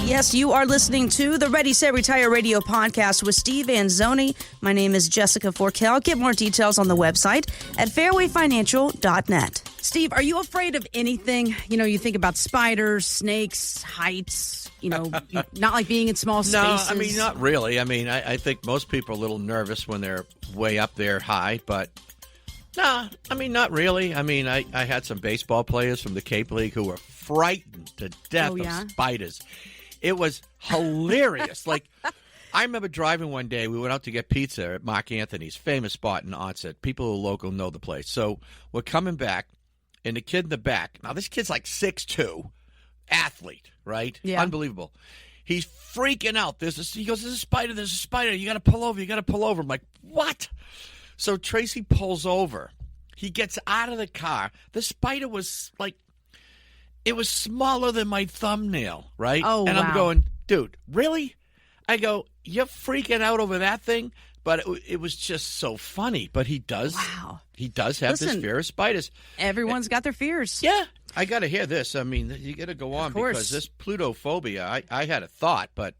Yes, you are listening to the Ready, Set, Retire radio podcast with Steve Anzuoni. My name is Jessica Forkel. Get more details on the website at fairwayfinancial.net. Steve, are you afraid of anything? You know, you think about spiders, snakes, heights, not like being in small spaces. No, I mean, not really. I mean, I think most people are a little nervous when they're way up there high, but no, I mean, not really. I mean, I had some baseball players from the Cape League who were frightened to death of spiders. It was hilarious. Like, I remember driving one day. We went out to get pizza at Mark Anthony's, famous spot in Onset. People who are local know the place. So we're coming back, and the kid in the back. Now, this kid's like 6'2", athlete, right? Yeah. Unbelievable. He's freaking out. He goes, there's a spider, there's a spider. You got to pull over, you got to pull over. I'm like, what? So Tracy pulls over. He gets out of the car. The spider was like, it was smaller than my thumbnail, right? Oh, and I'm going, dude, really? I go, you're freaking out over that thing? But it was just so funny. But he does have this fear of spiders. Everyone's got their fears. Yeah. I got to hear this. I mean, you got to go on because this Plutophobia, I had a thought, but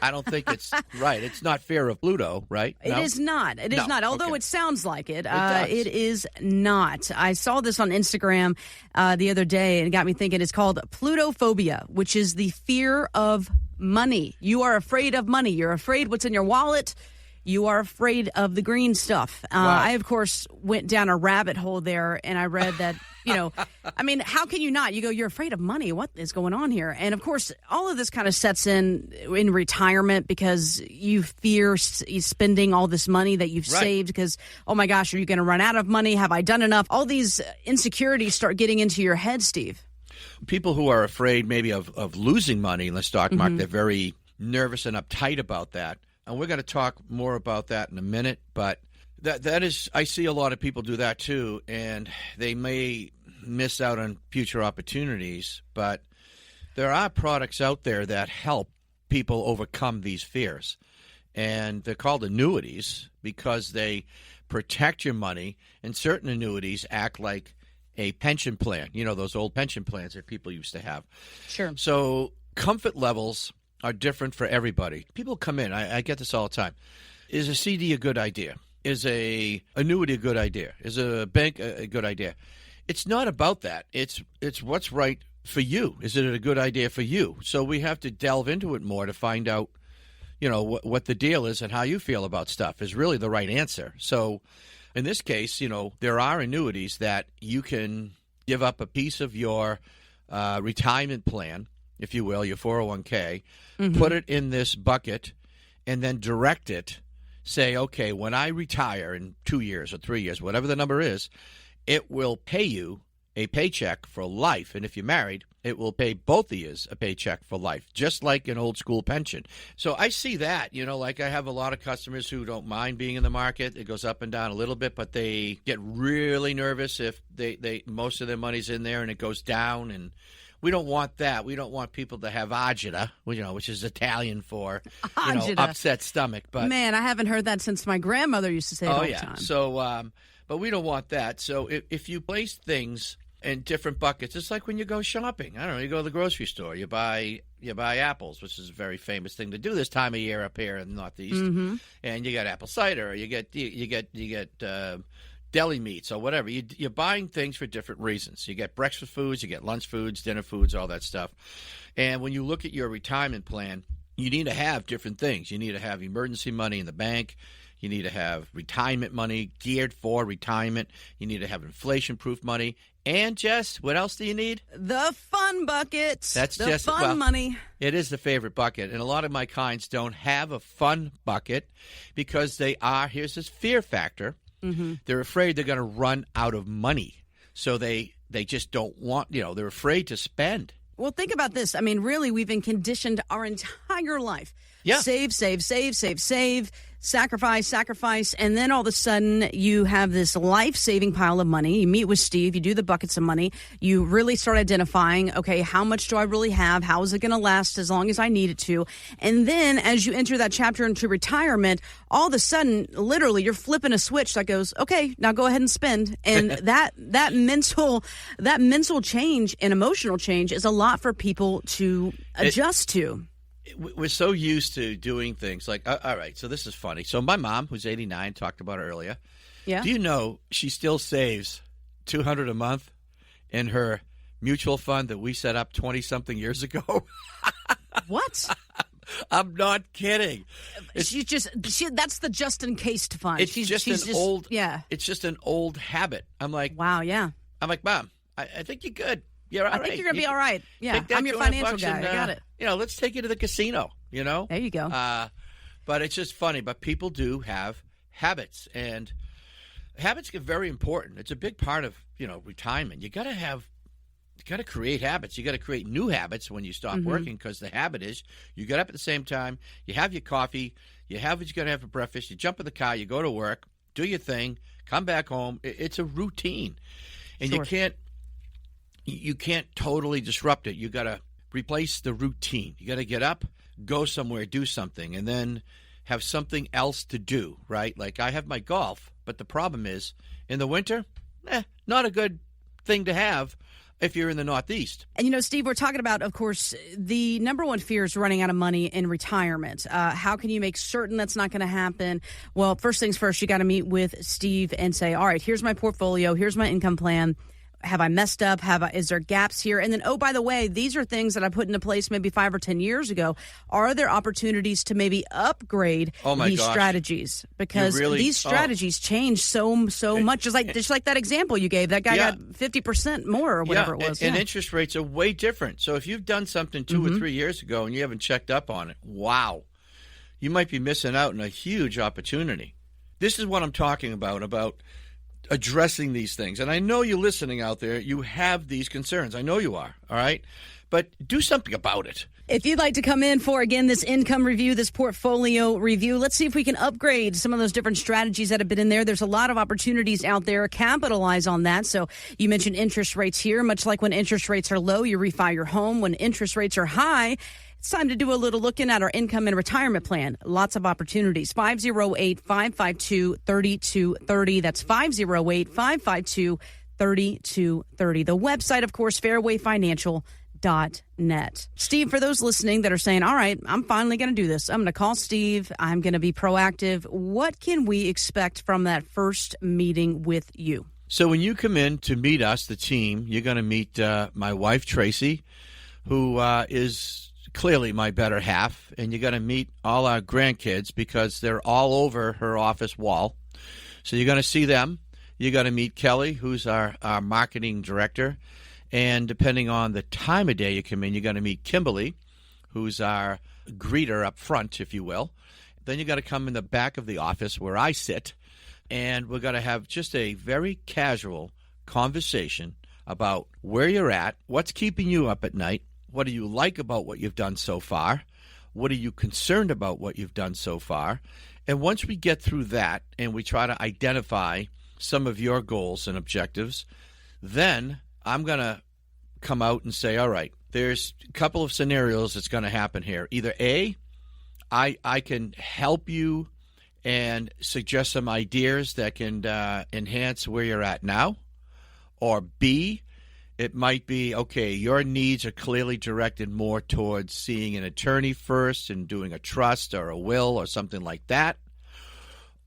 I don't think it's right. It's not fear of Pluto, right? No? It is not. It is not. Although it sounds like it. It is not. I saw this on Instagram the other day, and it got me thinking. It's called Plutophobia, which is the fear of money. You are afraid of money. You're afraid what's in your wallet. You are afraid of the green stuff. Wow. I, of course, went down a rabbit hole there, and I read that, I mean, how can you not? You go, you're afraid of money. What is going on here? And, of course, all of this kind of sets in retirement because you fear spending all this money that you've saved because, oh, my gosh, are you going to run out of money? Have I done enough? All these insecurities start getting into your head, Steve. People who are afraid maybe of losing money in the stock market, they're very nervous and uptight about that. And we're going to talk more about that in a minute, but that is, I see a lot of people do that too, and they may miss out on future opportunities, but there are products out there that help people overcome these fears. And they're called annuities because they protect your money, and certain annuities act like a pension plan. You know, those old pension plans that people used to have. Sure. So comfort levels are different for everybody. People come in, I get this all the time. Is a CD a good idea? Is a annuity a good idea? Is a bank a good idea? It's not about that. It's what's right for you. Is it a good idea for you? So we have to delve into it more to find out, what the deal is and how you feel about stuff is really the right answer. So in this case, there are annuities that you can give up a piece of your retirement plan, if you will, your 401k, put it in this bucket, and then direct it. Say, okay, when I retire in 2 years or 3 years, whatever the number is, it will pay you a paycheck for life. And if you're married, it will pay both of you a paycheck for life, just like an old school pension. So I see that, like I have a lot of customers who don't mind being in the market. It goes up and down a little bit, but they get really nervous if they most of their money's in there and it goes down, and we don't want that. We don't want people to have agita, which is Italian for upset stomach. But man, I haven't heard that since my grandmother used to say it all the time. So, but we don't want that. So if you place things in different buckets, it's like when you go shopping. I don't know. You go to the grocery store. You buy apples, which is a very famous thing to do this time of year up here in the Northeast. And you get apple cider. Or you get deli meats or whatever. You're buying things for different reasons. You get breakfast foods, you get lunch foods, dinner foods, all that stuff. And when you look at your retirement plan, you need to have different things. You need to have emergency money in the bank. You need to have retirement money geared for retirement. You need to have inflation-proof money. And, Jess, what else do you need? The fun bucket. That's the fun money. It is the favorite bucket. And a lot of my clients don't have a fun bucket because here's this fear factor. They're afraid they're going to run out of money. So they just don't want, they're afraid to spend. Well, think about this. I mean, really, we've been conditioned our entire life. Yeah. Save, sacrifice. And then all of a sudden you have this life-saving pile of money. You meet with Steve. You do the buckets of money. You really start identifying, okay, how much do I really have? How is it going to last as long as I need it to? And then as you enter that chapter into retirement, all of a sudden, literally, you're flipping a switch that goes, okay, now go ahead and spend. And that mental change and emotional change is a lot for people to adjust to. we're so used to doing things like, all right, so this is funny. So my mom, who's 89, talked about it earlier. Yeah. Do you know she still saves $200 a month in her mutual fund that we set up 20-something years ago? What? I'm not kidding. That's the just in case fund. It's just an old. Yeah. It's just an old habit. I'm like, wow. Yeah. I'm like, Mom, I think you're good. You're all right. I think you're gonna be all right. Yeah. Take that I'm your $200 financial guy. and, I got it. Let's take you to the casino. There you go. But it's just funny. But people do have habits, and habits get very important. It's a big part of retirement. You got to create habits. You got to create new habits when you stop working, because the habit is you get up at the same time, you have your coffee, you have what you got to have for breakfast, you jump in the car, you go to work, do your thing, come back home. It's a routine, and Sure. you can't totally disrupt it. You got to replace the routine. You got to get up, go somewhere, do something, and then have something else to do, right? Like I have my golf, but the problem is in the winter, not a good thing to have if you're in the Northeast. And, Steve, we're talking about, of course, the number one fear is running out of money in retirement. How can you make certain that's not going to happen? Well, first things first, you got to meet with Steve and say, all right, here's my portfolio. Here's my income plan. Have I messed up? Is there gaps here? And then, oh, by the way, these are things that I put into place maybe 5 or 10 years ago. Are there opportunities to maybe upgrade these strategies? Because these strategies change so much. Just like that example you gave, that guy got 50% more or whatever it was. And interest rates are way different. So if you've done something 2 or 3 years ago and you haven't checked up on it, wow, you might be missing out on a huge opportunity. This is what I'm talking about addressing these things. And I know you're listening out there. You have these concerns. I know you are. All right. But do something about it. If you'd like to come in for, again, this income review, this portfolio review, let's see if we can upgrade some of those different strategies that have been in there. There's a lot of opportunities out there. Capitalize on that. So you mentioned interest rates here. Much like when interest rates are low, you refi your home. When interest rates are high, it's time to do a little looking at our income and retirement plan. Lots of opportunities. 508-552-3230. That's 508-552-3230. The website, of course, fairwayfinancial.net. Steve, for those listening that are saying, all right, I'm finally going to do this. I'm going to call Steve. I'm going to be proactive. What can we expect from that first meeting with you? So when you come in to meet us, the team, you're going to meet my wife, Tracy, who is clearly my better half, and you're going to meet all our grandkids because they're all over her office wall. So you're going to see them. You're going to meet Kelly, who's our marketing director, and depending on the time of day you come in, you're going to meet Kimberly, who's our greeter up front, if you will. Then you got to come in the back of the office where I sit, and we're going to have just a very casual conversation about where you're at, what's keeping you up at night, what do you like about what you've done so far, what are you concerned about what you've done so far. And once we get through that and we try to identify some of your goals and objectives, then I'm going to come out and say, all right, there's a couple of scenarios that's going to happen here. Either A, I can help you and suggest some ideas that can enhance where you're at now, or B, it might be, okay, your needs are clearly directed more towards seeing an attorney first and doing a trust or a will or something like that.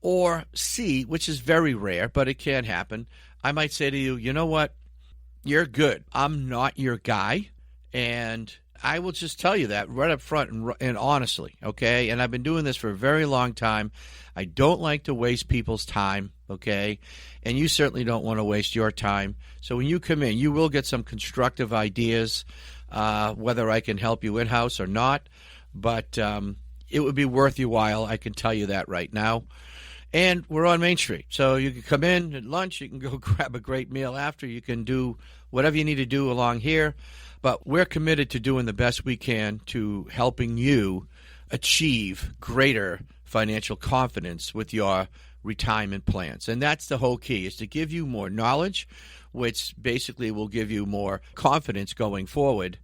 Or C, which is very rare, but it can happen, I might say to you, you know what, you're good. I'm not your guy, and I will just tell you that right up front and honestly, okay? And I've been doing this for a very long time. I don't like to waste people's time, okay? And you certainly don't want to waste your time. So when you come in, you will get some constructive ideas, whether I can help you in-house or not. But it would be worth your while, I can tell you that right now. And we're on Main Street. So you can come in at lunch. You can go grab a great meal after. You can do whatever you need to do along here. But we're committed to doing the best we can to helping you achieve greater financial confidence with your retirement plans. And that's the whole key, is to give you more knowledge, which basically will give you more confidence going forward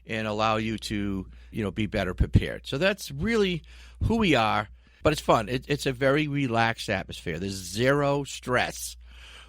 and allow you to, be better prepared. So that's really who we are. But it's fun. It's a very relaxed atmosphere. There's zero stress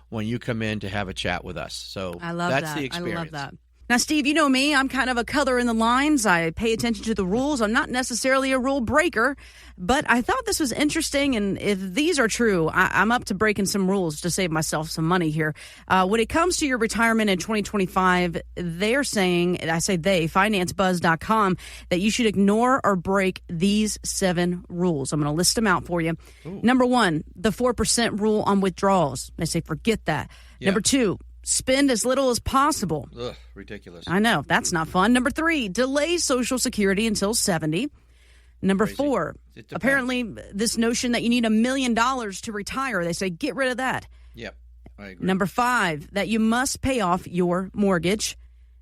when you come in to have a chat with us. So I love that's that. the experience. I love that. Now, Steve, you know me. I'm kind of a color in the lines. I pay attention to the rules. I'm not necessarily a rule breaker, but I thought this was interesting. And if these are true, I'm up to breaking some rules to save myself some money here. When it comes to your retirement in 2025, they're saying, I say they, financebuzz.com, that you should ignore or break these 7 rules. I'm going to list them out for you. Ooh. Number 1, the 4% rule on withdrawals. They say, forget that. Yeah. Number 2, spend as little as possible. Ugh, ridiculous. I know. That's not fun. Number 3, delay Social Security until 70. Number Crazy. 4, apparently this notion that you need $1 million to retire. They say, get rid of that. Yep, I agree. Number 5, that you must pay off your mortgage.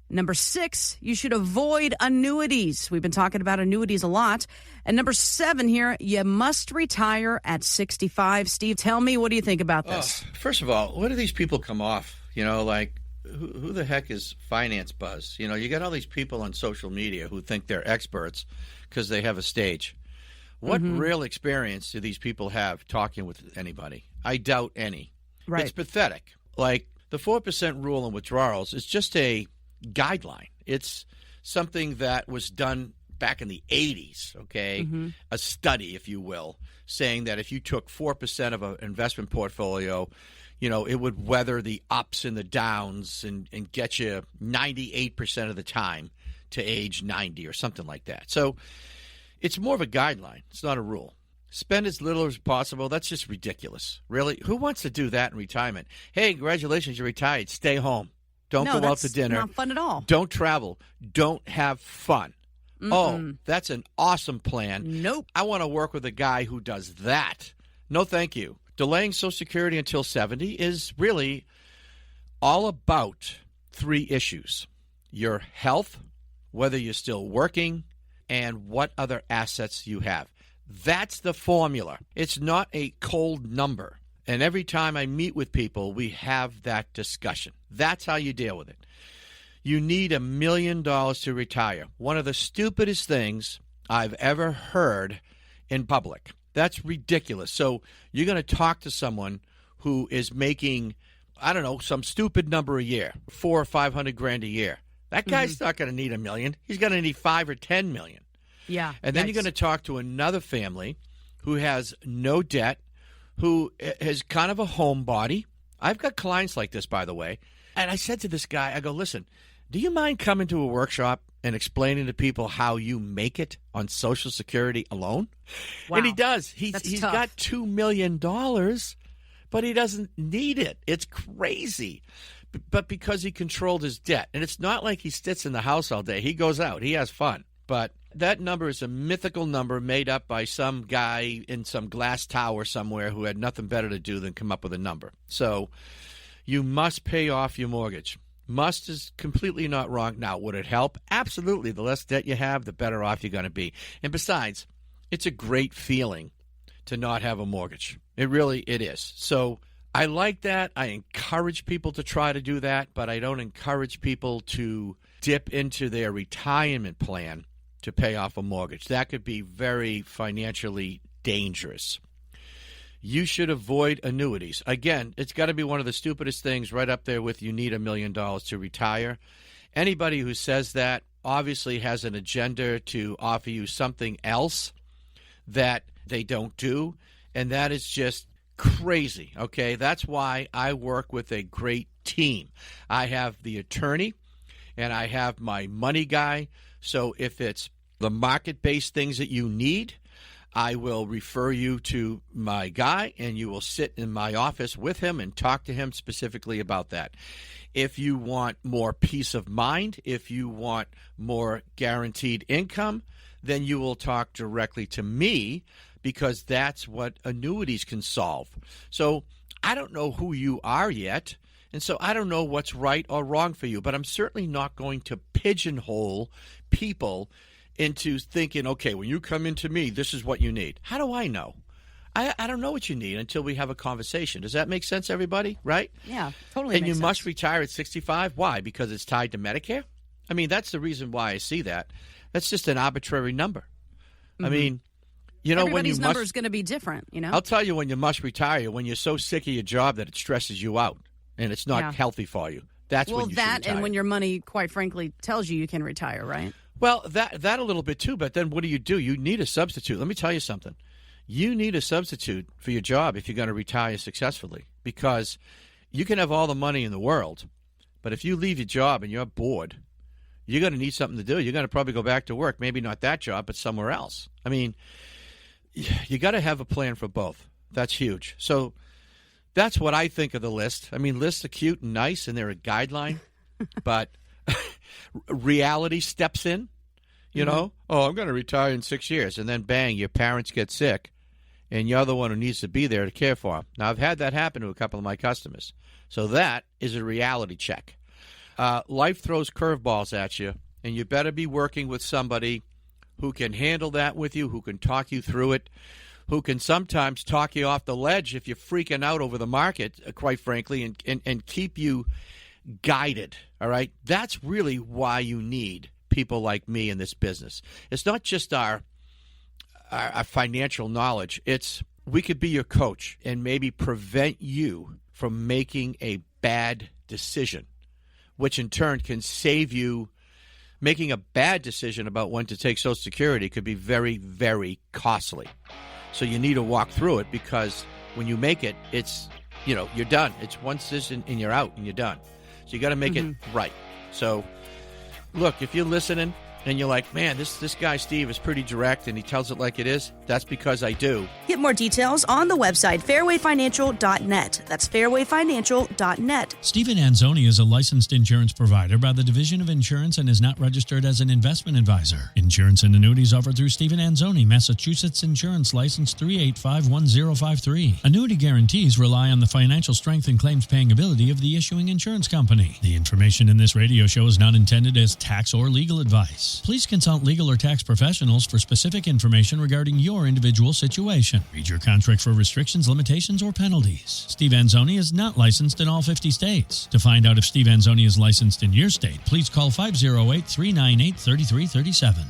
Number 6, you should avoid annuities. We've been talking about annuities a lot. And number 7 here, you must retire at 65. Steve, tell me, what do you think about this? First of all, what do these people come off? You know, like, who the heck is Finance Buzz? You know, you got all these people on social media who think they're experts because they have a stage. What real experience do these people have talking with anybody? I doubt any. Right. It's pathetic. Like, the 4% rule on withdrawals is just a guideline. It's something that was done back in the 80s, okay? A study, if you will, saying that if you took 4% of an investment portfolio, you know, it would weather the ups and the downs and get you 98% of the time to age 90 or something like that. So it's more of a guideline. It's not a rule. Spend as little as possible. That's just ridiculous. Really? Who wants to do that in retirement? Hey, congratulations, you're retired. Stay home. Don't go out to dinner. Not fun at all. Don't travel. Don't have fun. Oh, that's an awesome plan. Nope. I want to work with a guy who does that. No, thank you. Delaying Social Security until 70 is really all about 3 issues: your health, whether you're still working, and what other assets you have. That's the formula. It's not a cold number. And every time I meet with people, we have that discussion. That's how you deal with it. You need $1 million to retire. One of the stupidest things I've ever heard in public. That's ridiculous. So you're going to talk to someone who is making, I don't know, some stupid number a year, $400,000 or $500,000 a year. That guy's not going to need $1 million. He's going to need $5 or $10 million. Yeah. And then you're going to talk to another family who has no debt, who is kind of a homebody. I've got clients like this, by the way. And I said to this guy, I go, listen, do you mind coming to a workshop and explaining to people how you make it on Social Security alone? Wow. And he does. He's tough. got $2 million, but he doesn't need it. It's crazy. But because he controlled his debt. And it's not like he sits in the house all day. He goes out. He has fun. But that number is a mythical number made up by some guy in some glass tower somewhere who had nothing better to do than come up with a number. So you must pay off your mortgage. Must is completely not wrong. Now, would it help? Absolutely. The less debt you have, the better off you're going to be. And besides, it's a great feeling to not have a mortgage. It is. So I like that. I encourage people to try to do that, but I don't encourage people to dip into their retirement plan to pay off a mortgage. That could be very financially dangerous. You should avoid annuities. Again, it's got to be one of the stupidest things, right up there with you need $1 million to retire. Anybody who says that obviously has an agenda to offer you something else that they don't do, and that is just crazy, okay? That's why I work with a great team. I have the attorney, and I have my money guy. So if it's the market-based things that you need, I will refer you to my guy, and you will sit in my office with him and talk to him specifically about that. If you want more peace of mind, if you want more guaranteed income, then you will talk directly to me, because that's what annuities can solve. So I don't know who you are yet, and so I don't know what's right or wrong for you, but I'm certainly not going to pigeonhole people into thinking, okay, when you come into me, this is what you need. How do I know? I don't know what you need until we have a conversation. Does that make sense, everybody? Right? Yeah, totally. And you makes sense. must retire at 65. Why? Because it's tied to Medicare? I mean, that's the reason why I see that. That's just an arbitrary number. I mean, you know, everybody's when you number is going to be different, you know? I'll tell you when you must retire, when you're so sick of your job that it stresses you out and it's not healthy for you. That's when you should retire. And when your money, quite frankly, tells you can retire, right? Well, that a little bit too, but then what do? You need a substitute. Let me tell you something. You need a substitute for your job if you're going to retire successfully, because you can have all the money in the world, but if you leave your job and you're bored, you're going to need something to do. You're going to probably go back to work, maybe not that job, but somewhere else. I mean, you got to have a plan for both. That's huge. So that's what I think of the list. I mean, lists are cute and nice, and they're a guideline, but reality steps in. You know, oh, I'm going to retire in 6 years, and then bang, your parents get sick, and you're the one who needs to be there to care for them. Now, I've had that happen to a couple of my customers. So that is a reality check. Life throws curveballs at you, and you better be working with somebody who can handle that with you, who can talk you through it, who can sometimes talk you off the ledge if you're freaking out over the market, quite frankly, and keep you guided, all right? That's really why you need people like me in this business. It's not just our financial knowledge. It's we could be your coach and maybe prevent you from making a bad decision, which in turn can save you. Making a bad decision about when to take Social Security could be very, very costly. So you need to walk through it, because when you make it, it's, you're done. It's one decision and you're out and you're done. So you got to make it right. So look, if you're listening and you're like, man, this guy Steve is pretty direct and he tells it like it is, that's because I do. Get more details on the website fairwayfinancial.net. That's fairwayfinancial.net. Stephen Anzuoni is a licensed insurance provider by the Division of Insurance and is not registered as an investment advisor. Insurance and annuities offered through Stephen Anzuoni, Massachusetts Insurance License 3851053. Annuity guarantees rely on the financial strength and claims paying ability of the issuing insurance company. The information in this radio show is not intended as tax or legal advice. Please consult legal or tax professionals for specific information regarding your individual situation. Read your contract for restrictions, limitations, or penalties. Steve Anzuoni is not licensed in all 50 states. To find out if Steve Anzuoni is licensed in your state, please call 508-398-3337.